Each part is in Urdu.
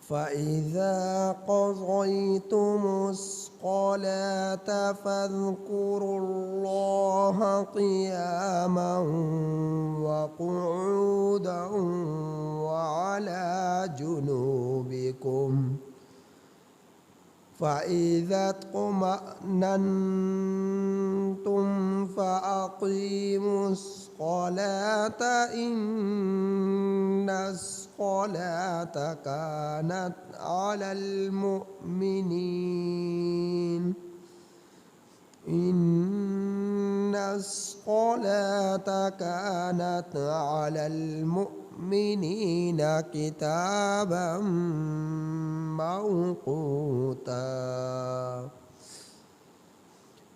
فَإِذَا قَضَيْتُمُ الصَّلَاةَ فَاذْكُرُوا اللَّهَ قِيَامًا وَقُعُودًا وَعَلَى جُنُوبِكُمْ فَإِذَا اطْمَأْنَنْتُمْ فَأَقِيمُوا الصَّلَاةَ إِنَّ الصَّلَاةَ كَانَتْ عَلَى المؤمنين كتابا موقوتا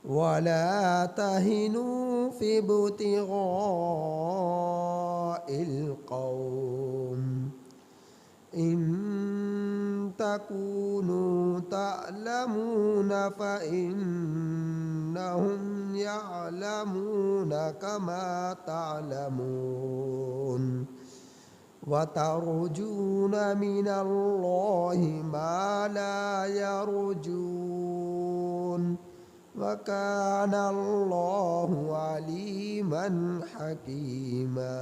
ولا تهنوا في ابتغاء القوم إن تكونوا تعلمون فإنهم يعلمون كما تعلمون وترجون من الله ما لا يرجون وكان الله عليما حكيما۔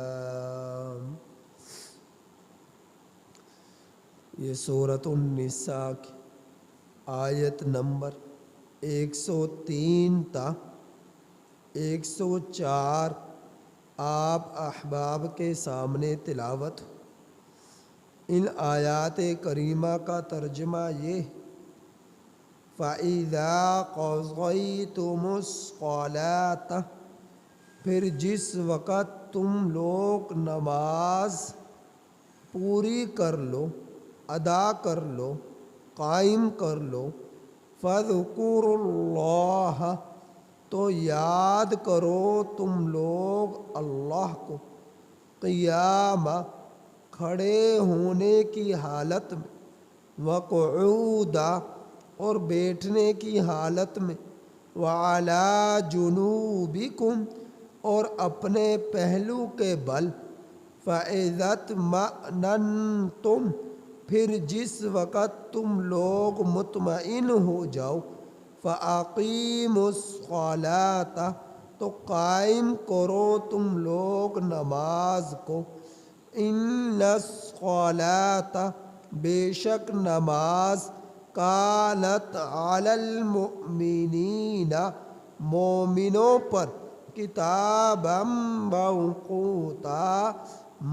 یہ سورۃ النساء کی آیت نمبر 103 تا 104 آپ احباب کے سامنے تلاوت۔ ان آیات کریمہ کا ترجمہ یہ فَإِذَا قَضَيْتُمُ الصَّلَاةَ، پھر جس وقت تم لوگ نماز پوری کر لو، ادا کر لو، قائم کر لو، فَاذْكُرُوا اللَّهَ، تو یاد کرو تم لوگ اللہ کو، قیامًا، کھڑے ہونے کی حالت میں، وقعودا، اور بیٹھنے کی حالت میں، وعلی جنوبکم، اور اپنے پہلو کے بل، فَإِذَا اطْمَأْنَنْتُمْ، پھر جس وقت تم لوگ مطمئن ہو جاؤ، فَأَقِیمُوا الصَّلَاةَ، تو قائم کرو تم لوگ نماز کو، إِنَّ الصَّلَاةَ، بے شک نماز، کانت علی المؤمنین، مومنوں پر، کتابا موقوتا،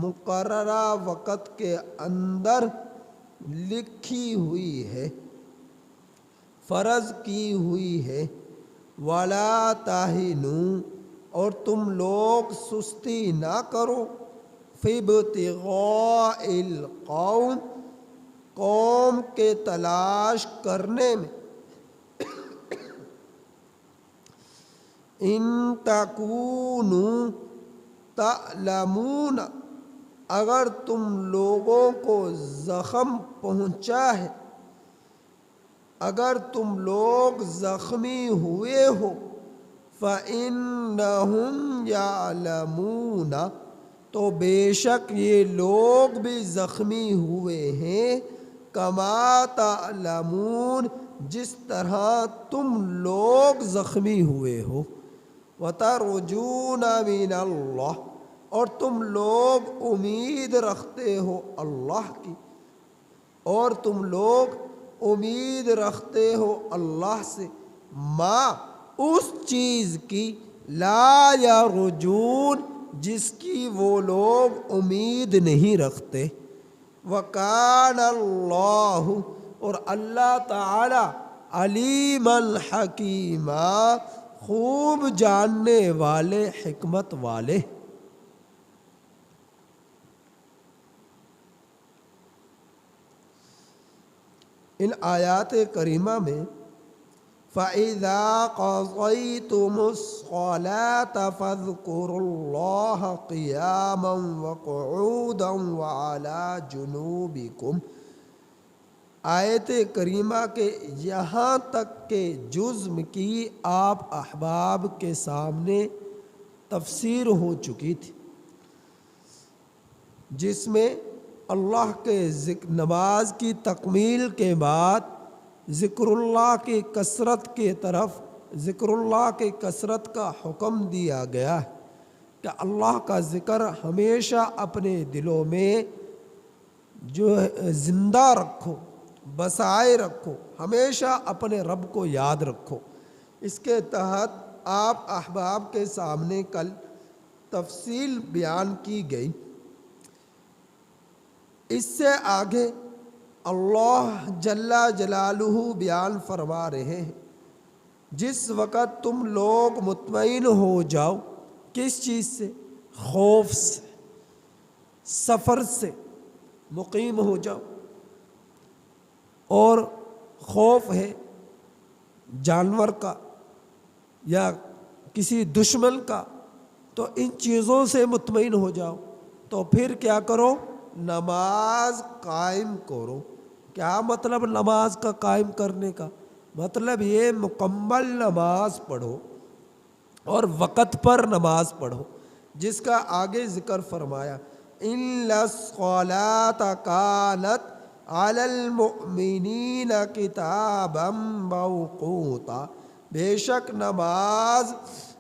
مقررہ وقت کے اندر لکھی ہوئی ہے، فرض کی ہوئی ہے۔ ولا تہنوا، اور تم لوگ سستی نہ کرو، فی ابتغاء القوم، قوم کے تلاش کرنے میں، ان تکونوا تعلمون، اگر تم لوگوں کو زخم پہنچا ہے، اگر تم لوگ زخمی ہوئے ہو، فَإِنَّهُمْ يَعْلَمُونَ، تو بے شک یہ لوگ بھی زخمی ہوئے ہیں، کما تعلمون، جس طرح تم لوگ زخمی ہوئے ہو، وَتَرْجُونَ مِنَ اللَّهِ، اور تم لوگ امید رکھتے ہو اللہ کی، اور تم لوگ امید رکھتے ہو اللہ سے، ما، اس چیز کی، لا یرجون، جس کی وہ لوگ امید نہیں رکھتے، وَكَانَ اللَّهُ، اور اللہ تعالی، علیمًا حکیمًا، خوب جاننے والے، حکمت والے۔ ان آیات کریمہ میں فَإِذَا قَضَيْتُمُ الصَّلَاةَ فَاذْكُرُوا اللَّهَ قِيَامًا وَقُعُودًا وَعَلَى جُنُوبِكُمْ، آیت کریمہ کے یہاں تک کے جزم کی آپ احباب کے سامنے تفسیر ہو چکی تھی، جس میں اللہ کے نماز کی تکمیل کے بعد ذکر اللہ کی کثرت کی طرف ذکر اللہ کی کثرت کا حکم دیا گیا ہے کہ اللہ کا ذکر ہمیشہ اپنے دلوں میں جو زندہ رکھو، بسائے رکھو، ہمیشہ اپنے رب کو یاد رکھو۔ اس کے تحت آپ احباب کے سامنے کل تفصیل بیان کی گئی۔ اس سے آگے اللہ جل جلالہ بیان فرما رہے ہیں، جس وقت تم لوگ مطمئن ہو جاؤ، کس چیز سے؟ خوف سے، سفر سے مقیم ہو جاؤ، اور خوف ہے جانور کا یا کسی دشمن کا، تو ان چیزوں سے مطمئن ہو جاؤ، تو پھر کیا کرو؟ نماز قائم کرو۔ کیا مطلب نماز کا قائم کرنے کا؟ مطلب یہ مکمل نماز پڑھو اور وقت پر نماز پڑھو، جس کا آگے ذکر فرمایا إِنَّ الصَّلَاةَ كَانَتْ عَلَى الْمُؤْمِنِينَ كِتَابًا مَوْقُوتًا، بے شک نماز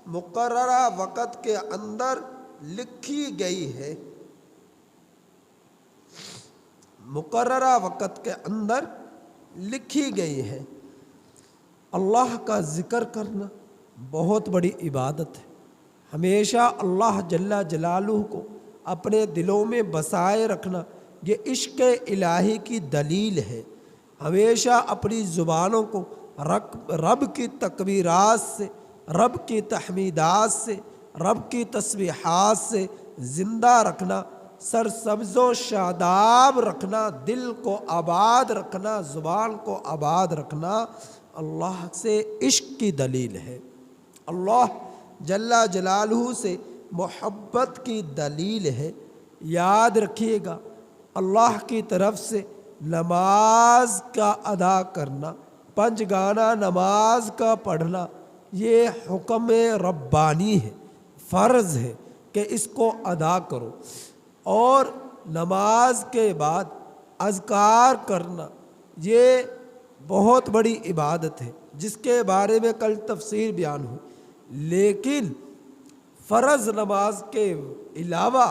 مقررہ وقت کے اندر لکھی گئی ہے، مقررہ وقت کے اندر لکھی گئی ہے۔ اللہ کا ذکر کرنا بہت بڑی عبادت ہے۔ ہمیشہ اللہ جل جلالہ کو اپنے دلوں میں بسائے رکھنا یہ عشق الہی کی دلیل ہے۔ ہمیشہ اپنی زبانوں کو رب کی تکبیرات سے، رب کی تحمیدات سے، رب کی تسبیحات سے زندہ رکھنا، سرسبز و شاداب رکھنا، دل کو آباد رکھنا، زبان کو آباد رکھنا اللہ سے عشق کی دلیل ہے، اللہ جل جلالہ سے محبت کی دلیل ہے۔ یاد رکھیے گا، اللہ کی طرف سے نماز کا ادا کرنا، پنج گانا نماز کا پڑھنا، یہ حکم ربانی ہے، فرض ہے کہ اس کو ادا کرو۔ اور نماز کے بعد اذکار کرنا یہ بہت بڑی عبادت ہے، جس کے بارے میں کل تفسیر بیان ہوئی۔ لیکن فرض نماز کے علاوہ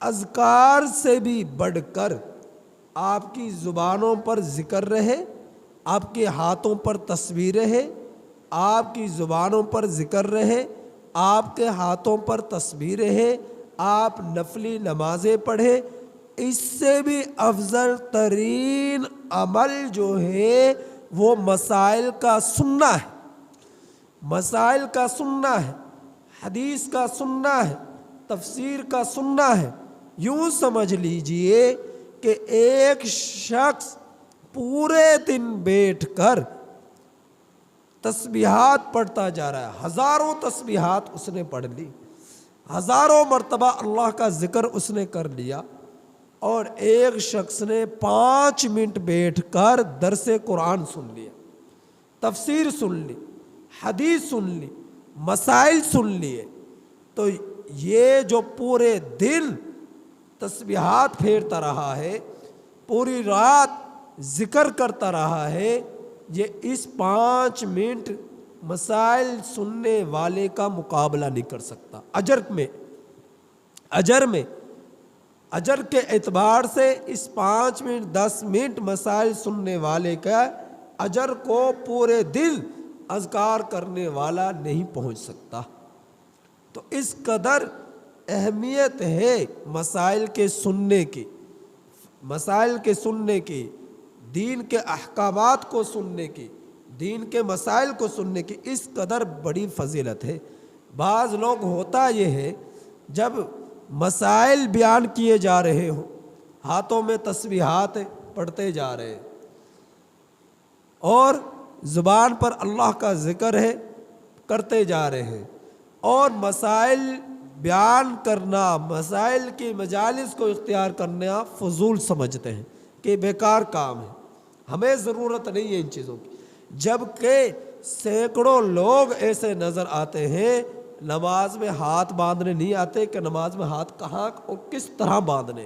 اذکار سے بھی بڑھ کر آپ کی زبانوں پر ذکر رہے، آپ کے ہاتھوں پر تصویر رہے، آپ کی زبانوں پر ذکر رہے، آپ کے ہاتھوں پر تصویر رہے، آپ نفلی نمازیں پڑھیں، اس سے بھی افضل ترین عمل جو ہے وہ مسائل کا سننا ہے، مسائل کا سننا ہے، حدیث کا سننا ہے، تفسیر کا سننا ہے۔ یوں سمجھ لیجئے کہ ایک شخص پورے دن بیٹھ کر تسبیحات پڑھتا جا رہا ہے، ہزاروں تسبیحات اس نے پڑھ لی، ہزاروں مرتبہ اللہ کا ذکر اس نے کر لیا، اور ایک شخص نے 5 منٹ بیٹھ کر درس قرآن سن لیا، تفسیر سن لی، حدیث سن لی، مسائل سن لیے، تو یہ جو پورے دن تسبیحات پھیرتا رہا ہے، پوری رات ذکر کرتا رہا ہے، یہ اس 5 منٹ مسائل سننے والے کا مقابلہ نہیں کر سکتا۔ اجر کے اعتبار سے اس 5 منٹ 10 منٹ مسائل سننے والے کا اجر کو پورے دن اذکار کرنے والا نہیں پہنچ سکتا۔ تو اس قدر اہمیت ہے مسائل کے سننے کی، مسائل کے سننے کی، دین کے احکامات کو سننے کی، دین کے مسائل کو سننے کی اس قدر بڑی فضیلت ہے۔ بعض لوگ ہوتا یہ ہے جب مسائل بیان کیے جا رہے ہوں، ہاتھوں میں تسبیحات پڑھتے جا رہے ہیں اور زبان پر اللہ کا ذکر ہے کرتے جا رہے ہیں، اور مسائل بیان کرنا، مسائل کی مجالس کو اختیار کرنا فضول سمجھتے ہیں کہ بیکار کام ہے، ہمیں ضرورت نہیں ہے ان چیزوں کی، جبکہ سینکڑوں لوگ ایسے نظر آتے ہیں نماز میں ہاتھ باندھنے نہیں آتے کہ نماز میں ہاتھ کہاں اور کس طرح باندھنے،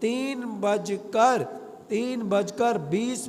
3:20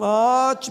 5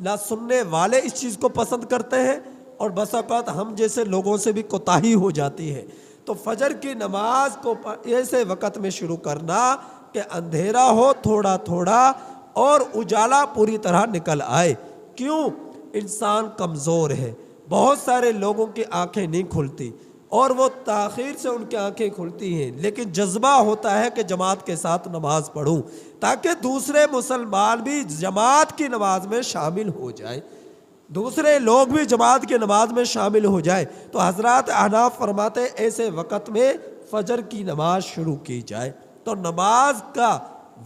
نہ سننے والے اس چیز کو پسند کرتے ہیں، اور بس اوقات ہم جیسے لوگوں سے بھی کوتاہی ہو جاتی ہے۔ تو فجر کی نماز کو ایسے وقت میں شروع کرنا کہ اندھیرا ہو تھوڑا تھوڑا اور اجالا پوری طرح نکل آئے۔ کیوں؟ انسان کمزور ہے، بہت سارے لوگوں کی آنکھیں نہیں کھلتی اور وہ تاخیر سے ان کی آنکھیں کھلتی ہیں، لیکن جذبہ ہوتا ہے کہ جماعت کے ساتھ نماز پڑھوں تاکہ دوسرے مسلمان بھی جماعت کی نماز میں شامل ہو جائے، دوسرے لوگ بھی جماعت کی نماز میں شامل ہو جائے۔ تو حضرات احناف فرماتے ایسے وقت میں فجر کی نماز شروع کی جائے۔ تو نماز کا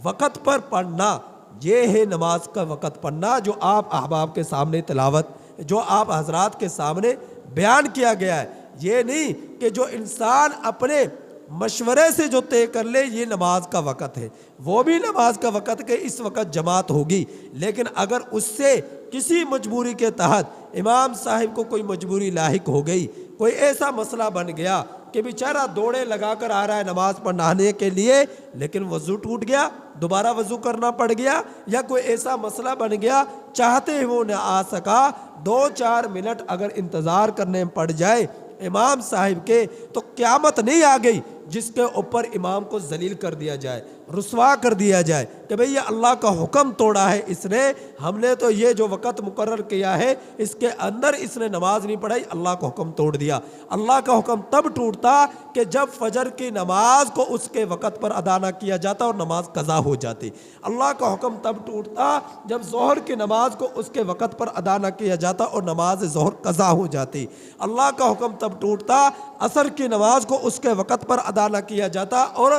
وقت پر پڑھنا، یہ ہے نماز کا وقت پڑھنا جو آپ احباب کے سامنے تلاوت، جو آپ حضرات کے سامنے بیان کیا گیا ہے۔ یہ نہیں کہ جو انسان اپنے مشورے سے جو طے کر لے یہ نماز کا وقت ہے، وہ بھی نماز کا وقت کہ اس وقت جماعت ہوگی، لیکن اگر اس سے کسی مجبوری کے تحت امام صاحب کو کوئی مجبوری لاحق ہو گئی، کوئی ایسا مسئلہ بن گیا کہ بیچارہ دوڑے لگا کر آ رہا ہے نماز پڑھنے کے لیے، لیکن وضو ٹوٹ گیا، دوبارہ وضو کرنا پڑ گیا، یا کوئی ایسا مسئلہ بن گیا چاہتے وہ نہ آ سکا، 2-4 منٹ اگر انتظار کرنے پڑ جائے امام صاحب کے، تو قیامت نہیں آ گئی جس کے اوپر امام کو ذلیل کر دیا جائے، رسوا کر دیا جائے کہ بھئی یہ اللہ کا حکم توڑا ہے اس نے، ہم نے تو یہ جو وقت مقرر کیا ہے اس کے اندر اس نے نماز نہیں پڑھائی، اللہ کا حکم توڑ دیا۔ اللہ کا حکم تب ٹوٹتا کہ جب فجر کی نماز کو اس کے وقت پر ادا نہ کیا جاتا اور نماز قضا ہو جاتی۔ اللہ کا حکم تب ٹوٹتا جب ظہر کی نماز کو اس کے وقت پر ادا نہ کیا جاتا اور نماز ظہر قضا ہو جاتی۔ اللہ کا حکم تب ٹوٹتا عصر کی نماز کو اس کے وقت پر ادا نہ کیا جاتا اور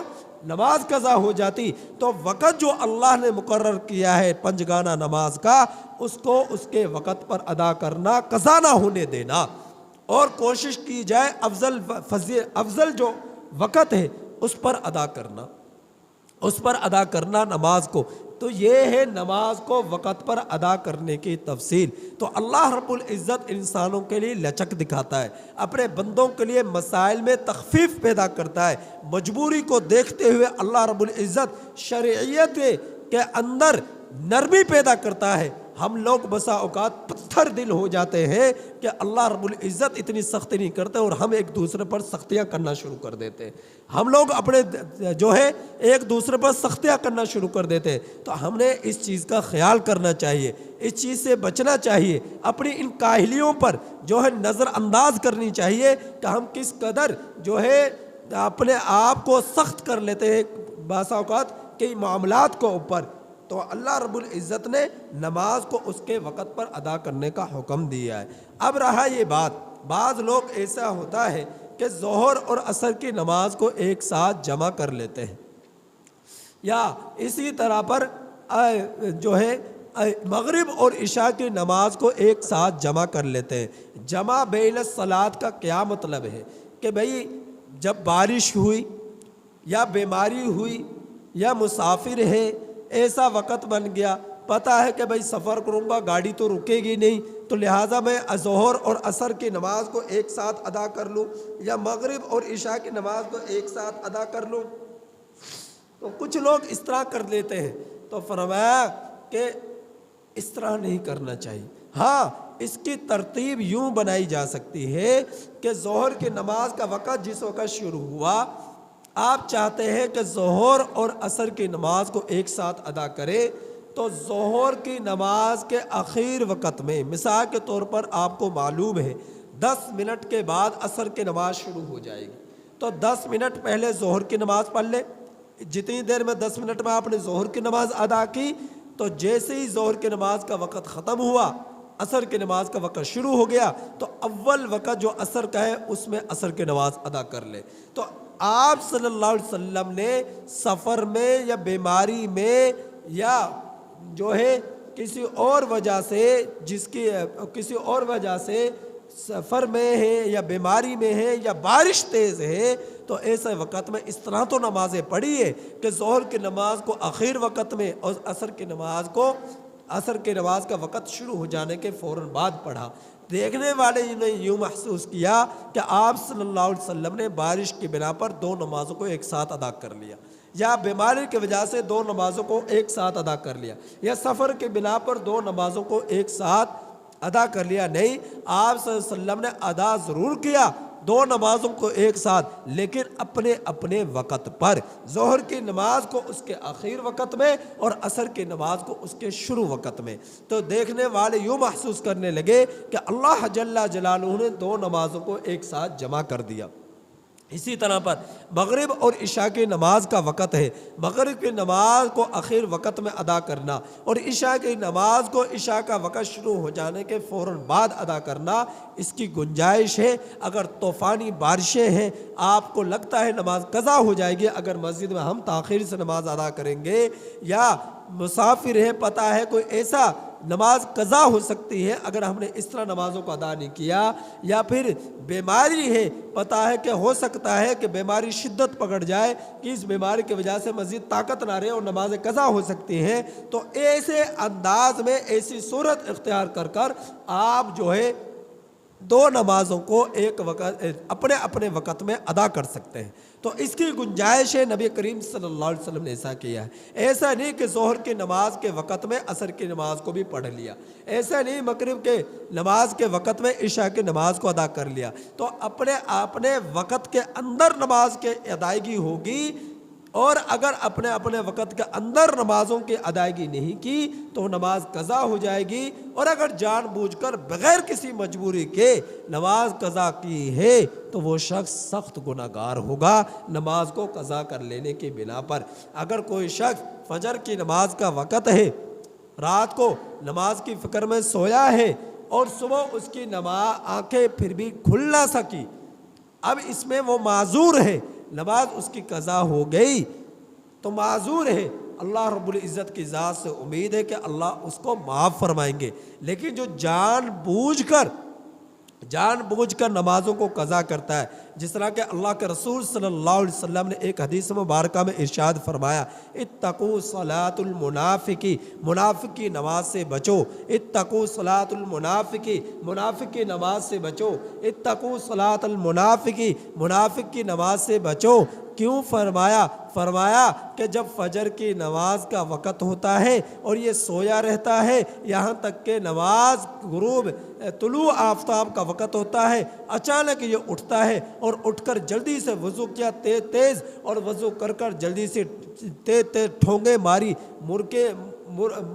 نماز قضا ہو جاتی۔ تو وقت جو اللہ نے مقرر کیا ہے پنجگانہ نماز کا، اس کو اس کے وقت پر ادا کرنا، قضا نہ ہونے دینا، اور کوشش کی جائے افضل جو وقت ہے اس پر ادا کرنا، اس پر ادا کرنا نماز کو۔ تو یہ ہے نماز کو وقت پر ادا کرنے کی تفصیل۔ تو اللہ رب العزت انسانوں کے لیے لچک دکھاتا ہے، اپنے بندوں کے لیے مسائل میں تخفیف پیدا کرتا ہے۔ مجبوری کو دیکھتے ہوئے اللہ رب العزت شرعیت کے اندر نرمی پیدا کرتا ہے۔ ہم لوگ بسا اوقات پتھر دل ہو جاتے ہیں کہ اللہ رب العزت اتنی سختی نہیں کرتے، اور ہم ایک دوسرے پر سختیاں کرنا شروع کر دیتے ہیں۔ ہم لوگ اپنے جو ہے ایک دوسرے پر سختیاں کرنا شروع کر دیتے ہیں۔ تو ہم نے اس چیز کا خیال کرنا چاہیے، اس چیز سے بچنا چاہیے، اپنی ان کاہلیوں پر جو ہے نظر انداز کرنی چاہیے کہ ہم کس قدر جو ہے اپنے آپ کو سخت کر لیتے ہیں بعض اوقات کئی معاملات کو اوپر۔ تو اللہ رب العزت نے نماز کو اس کے وقت پر ادا کرنے کا حکم دیا ہے۔ اب رہا یہ بات، بعض لوگ ایسا ہوتا ہے کہ ظہر اور عصر کی نماز کو ایک ساتھ جمع کر لیتے ہیں، یا اسی طرح پر جو ہے مغرب اور عشاء کی نماز کو ایک ساتھ جمع کر لیتے ہیں۔ جمع بین الصلاۃ کا کیا مطلب ہے کہ بھئی جب بارش ہوئی یا بیماری ہوئی یا مسافر ہے، ایسا وقت بن گیا، پتہ ہے کہ بھئی سفر کروں گا گاڑی تو رکے گی نہیں، تو لہٰذا میں ظہر اور عصر کی نماز کو ایک ساتھ ادا کر لوں، یا مغرب اور عشاء کی نماز کو ایک ساتھ ادا کر لوں۔ تو کچھ لوگ اس طرح کر لیتے ہیں، تو فرمایا کہ اس طرح نہیں کرنا چاہیے۔ ہاں، اس کی ترتیب یوں بنائی جا سکتی ہے کہ ظہر کی نماز کا وقت جس وقت شروع ہوا، آپ چاہتے ہیں کہ ظہر اور عصر کی نماز کو ایک ساتھ ادا کرے، تو ظہر کی نماز کے آخر وقت میں، مثال کے طور پر آپ کو معلوم ہے 10 منٹ کے بعد عصر کی نماز شروع ہو جائے گی، تو 10 منٹ پہلے ظہر کی نماز پڑھ لے۔ جتنی دیر میں 10 منٹ میں آپ نے ظہر کی نماز ادا کی، تو جیسے ہی ظہر کی نماز کا وقت ختم ہوا، عصر کی نماز کا وقت شروع ہو گیا، تو اول وقت جو عصر کا ہے اس میں عصر کی نماز ادا کر لے۔ تو آپ صلی اللہ علیہ وسلم نے سفر میں یا بیماری میں یا جو ہے کسی اور وجہ سے، کسی اور وجہ سے سفر میں ہے یا بیماری میں ہے یا بارش تیز ہے، تو ایسے وقت میں اس طرح تو نمازیں پڑھی ہے کہ ظہر کی نماز کو آخر وقت میں اور عصر کی نماز کا وقت شروع ہو جانے کے فوراً بعد پڑھا۔ دیکھنے والے نے یوں محسوس کیا کہ آپ صلی اللہ علیہ وسلم نے بارش کی بنا پر 2 نمازوں کو ایک ساتھ ادا کر لیا، یا بیماری کی وجہ سے 2 نمازوں کو ایک ساتھ ادا کر لیا، یا سفر کے بنا پر 2 نمازوں کو ایک ساتھ ادا کر لیا، نہیں، آپ صلی اللہ علیہ وسلم نے ادا ضرور کیا 2 نمازوں کو ایک ساتھ، لیکن اپنے اپنے وقت پر، ظہر کی نماز کو اس کے آخر وقت میں اور عصر کی نماز کو اس کے شروع وقت میں۔ تو دیکھنے والے یوں محسوس کرنے لگے کہ اللہ جل جلالہ نے 2 نمازوں کو ایک ساتھ جمع کر دیا۔ اسی طرح پر مغرب اور عشاء کی نماز کا وقت ہے، مغرب کی نماز کو آخر وقت میں ادا کرنا اور عشاء کی نماز کو عشاء کا وقت شروع ہو جانے کے فوراً بعد ادا کرنا، اس کی گنجائش ہے۔ اگر طوفانی بارشیں ہیں، آپ کو لگتا ہے نماز قضا ہو جائے گی اگر مسجد میں ہم تاخیر سے نماز ادا کریں گے، یا مسافر ہے، پتہ ہے کوئی ایسا نماز قضا ہو سکتی ہے اگر ہم نے اس طرح نمازوں کو ادا نہیں کیا، یا پھر بیماری ہے، پتہ ہے کہ ہو سکتا ہے کہ بیماری شدت پکڑ جائے کہ اس بیماری کی وجہ سے مزید طاقت نہ رہے اور نمازیں قضا ہو سکتی ہیں، تو ایسے انداز میں ایسی صورت اختیار کر کر آپ جو ہے 2 نمازوں کو ایک وقت اپنے اپنے وقت میں ادا کر سکتے ہیں۔ تو اس کی گنجائش ہے، نبی کریم صلی اللہ علیہ وسلم نے ایسا کیا ہے۔ ایسا نہیں کہ ظہر کی نماز کے وقت میں عصر کی نماز کو بھی پڑھ لیا، ایسا نہیں مغرب کے نماز کے وقت میں عشاء کی نماز کو ادا کر لیا، تو اپنے وقت کے اندر نماز کی ادائیگی ہوگی، اور اگر اپنے اپنے وقت کے اندر نمازوں کی ادائیگی نہیں کی تو نماز قضا ہو جائے گی، اور اگر جان بوجھ کر بغیر کسی مجبوری کے نماز قضا کی ہے تو وہ شخص سخت گناہگار ہوگا نماز کو قضا کر لینے کی بنا پر۔ اگر کوئی شخص فجر کی نماز کا وقت ہے، رات کو نماز کی فکر میں سویا ہے اور صبح اس کی آنکھیں پھر بھی کھل نہ سکی، اب اس میں وہ معذور ہے، نماز اس کی قضا ہو گئی تو معذور ہے، اللہ رب العزت کی ذات سے امید ہے کہ اللہ اس کو معاف فرمائیں گے۔ لیکن جو جان بوجھ کر نمازوں کو قضا کرتا ہے، جس طرح کہ اللہ کے رسول صلی اللہ علیہ وسلم نے ایک حدیث مبارکہ میں ارشاد فرمایا، اتقوا صلاۃ المنافقی، منافق کی نماز سے بچو، اتقوا صلاۃ المنافقی، منافق کی نماز سے بچو، اتقوا صلاۃ المنافقی، منافق کی نماز سے بچو۔ کیوں فرمایا کہ جب فجر کی نماز کا وقت ہوتا ہے اور یہ سویا رہتا ہے یہاں تک کہ نماز غروب طلوع آفتاب کا وقت ہوتا ہے، اچانک یہ اٹھتا ہے اور اٹھ کر جلدی سے وضو کیا تیز اور وضو کر جلدی سے تیز ٹھونگے ماری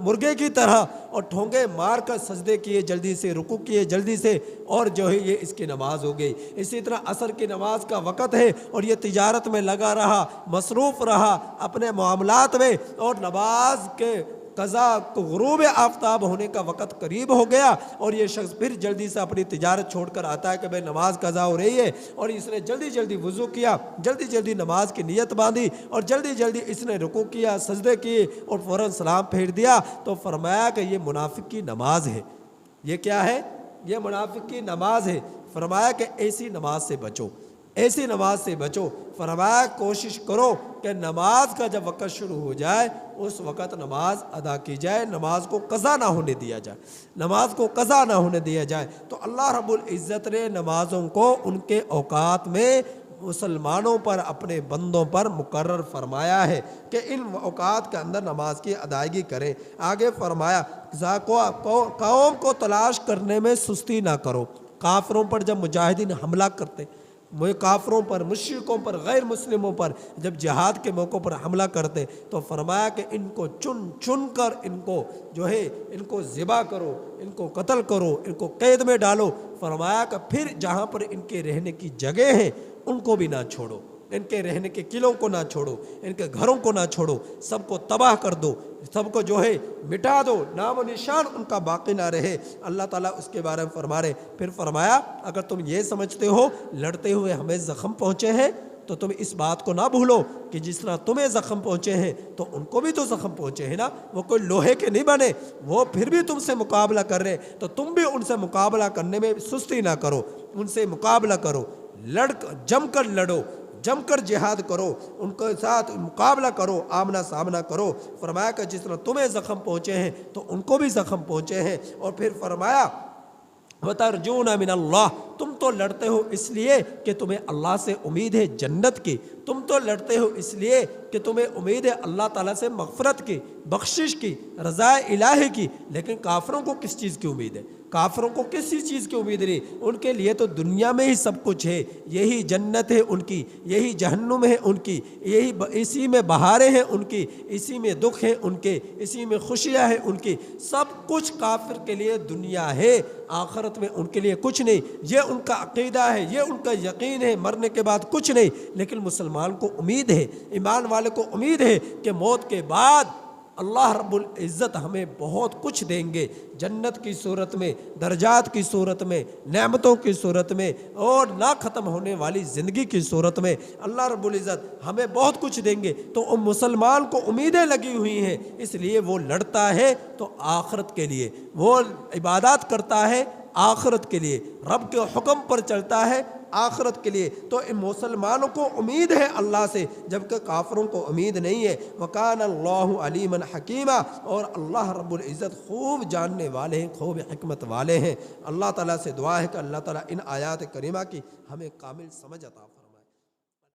مرغے کی طرح، اور ٹھونگے مار کر سجدے کیے جلدی سے، رکوع کیے جلدی سے، اور جو ہے یہ اس کی نماز ہو گئی۔ اسی طرح عصر کی نماز کا وقت ہے اور یہ تجارت میں لگا رہا، مصروف رہا اپنے معاملات میں، اور نماز کے قضا غروب آفتاب ہونے کا وقت قریب ہو گیا اور یہ شخص پھر جلدی سے اپنی تجارت چھوڑ کر آتا ہے کہ بھئی نماز قضا ہو رہی ہے، اور اس نے جلدی وضو کیا، جلدی نماز کی نیت باندھی اور جلدی اس نے رکوع کیا، سجدے کیے اور فوراً سلام پھیر دیا، تو فرمایا کہ یہ منافق کی نماز ہے۔ یہ کیا ہے؟ یہ منافق کی نماز ہے۔ فرمایا کہ ایسی نماز سے بچو، ایسی نماز سے بچو۔ فرمایا کوشش کرو کہ نماز کا جب وقت شروع ہو جائے اس وقت نماز ادا کی جائے، نماز کو قضا نہ ہونے دیا جائے، نماز کو قضا نہ ہونے دیا جائے۔ تو اللہ رب العزت نے نمازوں کو ان کے اوقات میں مسلمانوں پر، اپنے بندوں پر مقرر فرمایا ہے کہ ان اوقات کے اندر نماز کی ادائیگی کریں۔ آگے فرمایا قوم کو تلاش کرنے میں سستی نہ کرو۔ کافروں پر جب مجاہدین حملہ کرتے، کافروں پر، مشرکوں پر، غیر مسلموں پر جب جہاد کے موقع پر حملہ کرتے تو فرمایا کہ ان کو چن کر ان کو جو ہے ان کو ذبح کرو، ان کو قتل کرو، ان کو قید میں ڈالو۔ فرمایا کہ پھر جہاں پر ان کے رہنے کی جگہ ہیں ان کو بھی نہ چھوڑو، ان کے رہنے کے قلعوں کو نہ چھوڑو، ان کے گھروں کو نہ چھوڑو، سب کو تباہ کر دو، سب کو جو ہے مٹا دو، نام و نشان ان کا باقی نہ رہے۔ اللہ تعالیٰ اس کے بارے میں فرما رہے۔ پھر فرمایا اگر تم یہ سمجھتے ہو لڑتے ہوئے ہمیں زخم پہنچے ہیں تو تم اس بات کو نہ بھولو کہ جس طرح تمہیں زخم پہنچے ہیں تو ان کو بھی تو زخم پہنچے ہیں نا، وہ کوئی لوہے کے نہیں بنے، وہ پھر بھی تم سے مقابلہ کر رہے، تو تم بھی ان سے مقابلہ کرنے میں سستی نہ کرو، ان سے مقابلہ کرو، جم کر لڑو، جم کر جہاد کرو، ان کے ساتھ مقابلہ کرو، آمنا سامنا کرو۔ فرمایا کہ جس طرح تمہیں زخم پہنچے ہیں تو ان کو بھی زخم پہنچے ہیں۔ اور پھر فرمایا وَتَرْجُونَ مِنَ اللَّهِ، تم تو لڑتے ہو اس لیے کہ تمہیں اللہ سے امید ہے جنت کی، تم تو لڑتے ہو اس لیے کہ تمہیں امید ہے اللہ تعالیٰ سے مغفرت کی، بخشش کی، رضا الہی کی، لیکن کافروں کو کس چیز کی امید ہے؟ کافروں کو کسی چیز کی امید نہیں، ان کے لیے تو دنیا میں ہی سب کچھ ہے، یہی جنت ہے ان کی، یہی جہنم ہے ان کی، اسی میں بہاریں ہیں ان کی، اسی میں دکھ ہے ان کے، اسی میں خوشیاں ہیں ان کی، سب کچھ کافر کے لیے دنیا ہے، آخرت میں ان کے لیے کچھ نہیں۔ یہ ان کا عقیدہ ہے، یہ ان کا یقین ہے، مرنے کے بعد کچھ نہیں۔ لیکن مسلمان کو امید ہے، ایمان والے کو امید ہے کہ موت کے بعد اللہ رب العزت ہمیں بہت کچھ دیں گے، جنت کی صورت میں، درجات کی صورت میں، نعمتوں کی صورت میں، اور نہ ختم ہونے والی زندگی کی صورت میں اللہ رب العزت ہمیں بہت کچھ دیں گے۔ تو مسلمان کو امیدیں لگی ہوئی ہیں، اس لیے وہ لڑتا ہے تو آخرت کے لیے، وہ عبادات کرتا ہے آخرت کے لیے، رب کے حکم پر چلتا ہے آخرت کے لیے۔ تو ان مسلمانوں کو امید ہے اللہ سے، جبکہ کافروں کو امید نہیں ہے۔ وَكَانَ اللَّهُ عَلِيمًا حَكِيمًا، اور اللہ رب العزت خوب جاننے والے ہیں، خوب حکمت والے ہیں۔ اللہ تعالیٰ سے دعا ہے کہ اللہ تعالیٰ ان آیات کریمہ کی ہمیں کامل سمجھ عطا فرمائے۔